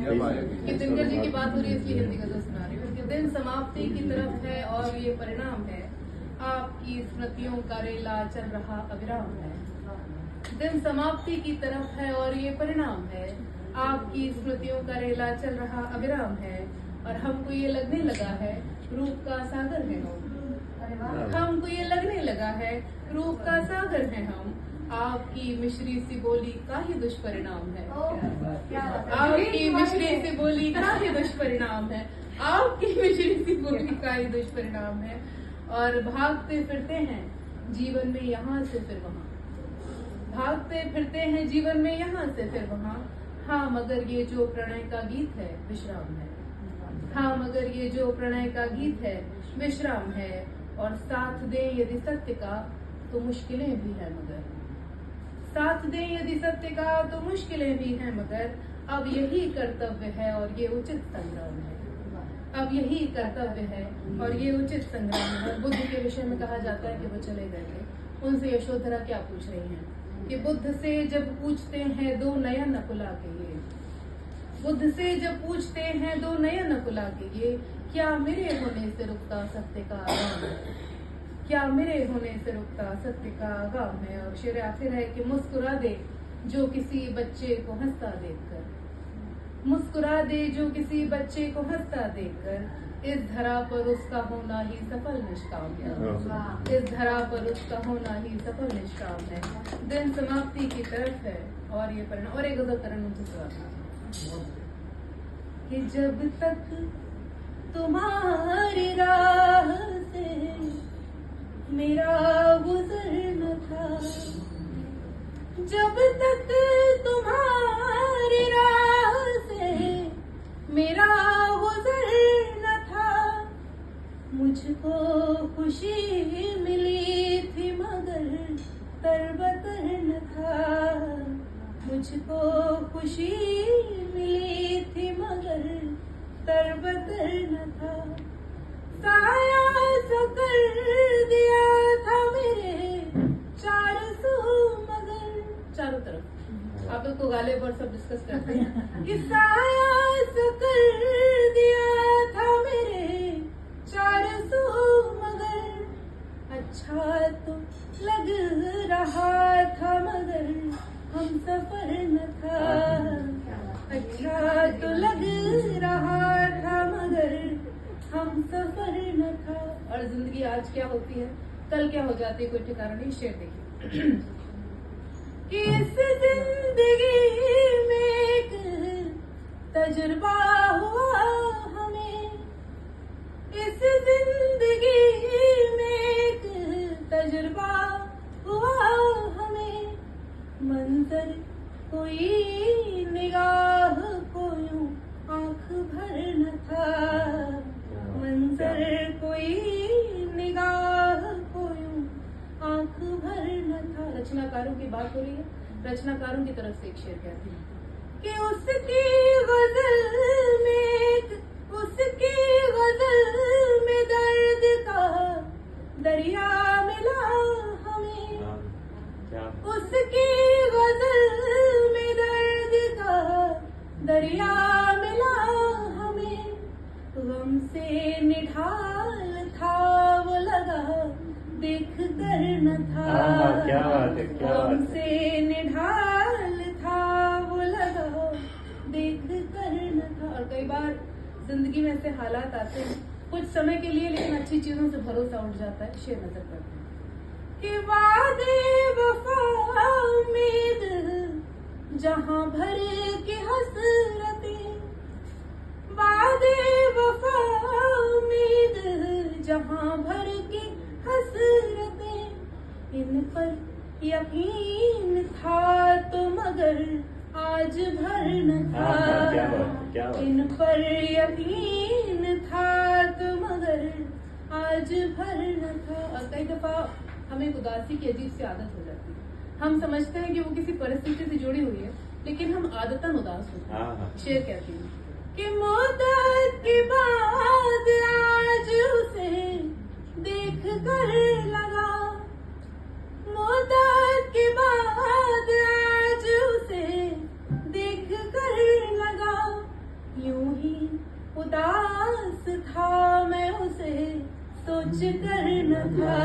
कि दिनकर जी की बात हो रही है इसलिए हिंदी गजल सुना रही हूँ। कि दिन समाप्ति की तरफ है और ये परिणाम है, आपकी स्मृतियों का रेला चल रहा अविराम है। दिन समाप्ति की तरफ है और ये परिणाम है, आपकी स्मृतियों का रेला चल रहा अविराम है। और हमको ये लगने लगा है रूप का सागर है हम, हमको ये लगने लगा है रूप का सागर है हम। आपकी मिश्री सी बोली का ही दुष्परिणाम है, आपकी मिश्री सी बोली का ही दुष्परिणाम है, आपकी मिश्री सी बोली का ही दुष्परिणाम है। और भागते फिरते हैं जीवन में यहाँ से फिर वहाँ, भागते फिरते हैं जीवन में यहाँ से फिर वहाँ। हाँ मगर ये जो प्रणय का गीत है विश्राम है, हाँ मगर ये जो प्रणय का गीत है विश्राम है। और साथ दें यदि सत्य का तो मुश्किलें भी है मगर, साथ दें यदि सत्य का तो मुश्किलें भी हैं मगर। अब यही कर्तव्य है और ये उचित संग्राम है, अब यही कर्तव्य है और ये उचित संग्राम है। बुद्ध के विषय में कहा जाता है कि वो चले गए थे, उनसे यशोधरा क्या पूछ रही हैं कि बुद्ध से जब पूछते हैं दो नयन कुला के ये, बुद्ध से जब पूछते हैं दो नयन कुला के ये, क्या मेरे होने से रुकता सत्य का आगाम है, क्या मेरे होने से रुकता सत्य का आगाम है। और शेर आखिर है कि मुस्कुरा दे जो किसी बच्चे को हंसता देखकर, मुस्कुरा दे जो किसी बच्चे को हंसता देखकर, इस धरा पर उसका होना ही सफल निष्काम है, इस धरा पर उसका होना ही सफल निष्काम है। दिन समाप्ति की तरफ है और ये परिणाम। और एक गजल करण उनसे सवाल कि जब तक तुम्हारी राह से मेरा गुजर न था, जब तक तुम्हारी राह से मेरा गुजर न था, मुझको खुशी मिली थी मगर तरबतर न था, मुझको खुशी मिली थी मगर तरबतर न था। साया सा कर दिया था मेरे चारों सू मगर, चारों तरफ आप लोग को गाले पर सब डिस्कस करते हैं कि साया सा कर दिया था मेरे चारों सू मगर, अच्छा तो लग रहा था मगर हम सफर न था, अच्छा तो लग रहा था मगर हम सफर न था। और जिंदगी आज क्या होती है कल क्या हो जाती है कोई ठिकाना नहीं। शेर देखिए कि इस जिंदगी में एक तजुर्बा हुआ हमें, इस जिंदगी में एक तजुर्बा हुआ हमें, मंजर कोई निगाह को यूं आंख भर न था, मंजर कोई निगाह को यूं आंख भर न था। रचनाकारों की बात हो रही है, रचनाकारों की तरफ से एक शेर कहती है कि उसकी गजल में, उसकी गजल में दर्द का दरिया मिला हमें, उसकी गजल में दर्द का दरिया मिला हमें, गम से निढाल था वो लगा देख कर न था, गम से निढाल था वो लगा देख कर न था। और कई बार जिंदगी में ऐसे हालात आते हैं कुछ समय के लिए, लेकिन अच्छी चीजों से भरोसा उठ जाता है। शेर नजर करते हैं कि वादे वफा उम्मीद जहां भर के हसरतें, वादे वफा उम्मीद जहां भर के हसरतें, इन पर यकीन था तो मगर आज भर न था, इन पर यकीन था तो मगर आज भर न था। और कई दफा हमें उदासी की अजीब सी आदत हो जाती है, हम समझते हैं कि वो किसी परिस्थिति से जुड़ी हुई है लेकिन हम आदतन उदास होते हैं। शेर कहती है कि मुद्दत के बाद आज उसे देख कर लगा, मुद्दत के बाद आज उसे देख कर लगा, उदास था मैं उसे सोच कर न था,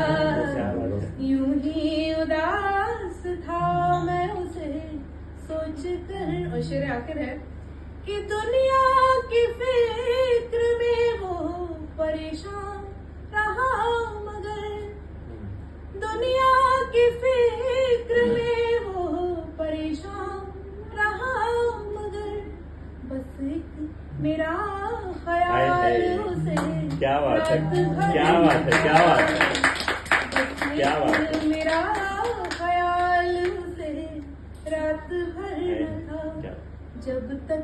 यूं ही उदास था मैं उसे सोच कर। और शेर आखिर है कि दुनिया की फिक्र में वो परेशान रहा, मगर दुनिया की फिक्र में वो परेशान रहा, मगर बस एक मेरा ख्याल उसे क्या बात है, रात भर क्या बात है, क्या बात है, बस क्या बात एक मेरा ख्याल उसे रात भर न था, जब तक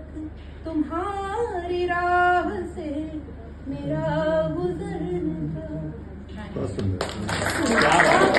तुम्हारी राह से मेरा गुजर न था। क्या बात है।